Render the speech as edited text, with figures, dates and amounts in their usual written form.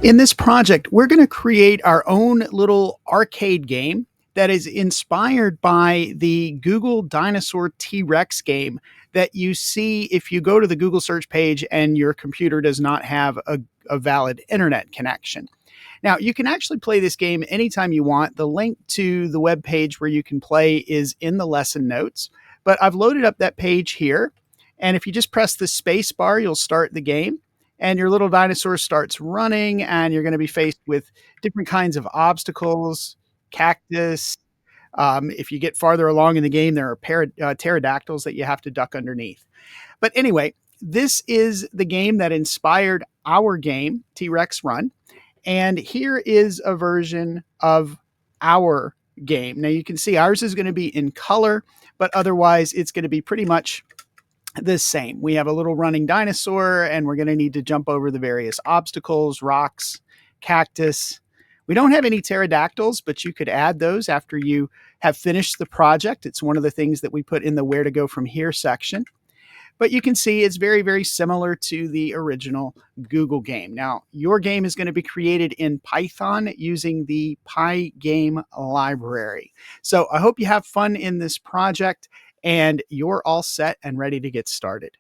In this project, we're going to create our own little arcade game that is inspired by the Google dinosaur TRex game that you see if you go to the Google search page and your computer does not have a valid internet connection. Now, you can actually play this game anytime you want. The link to the web page where you can play is in the lesson notes, but I've loaded up that page here. And if you just press the space bar, you'll start the game and your little dinosaur starts running, and you're going to be faced with different kinds of obstacles, cactus. If you get farther along in the game, there are pterodactyls that you have to duck underneath. But anyway, this is the game that inspired our game, T-Rex Run. And here is a version of our game. Now you can see ours is going to be in color, but otherwise it's going to be pretty much the same. We have a little running dinosaur, and we're going to need to jump over the various obstacles, rocks, cactus. We don't have any pterodactyls, but you could add those after you have finished the project. It's one of the things that we put in the where to go from here section. But you can see it's very, very similar to the original Google game. Now, your game is going to be created in Python using the Pygame library. So I hope you have fun in this project and you're all set and ready to get started.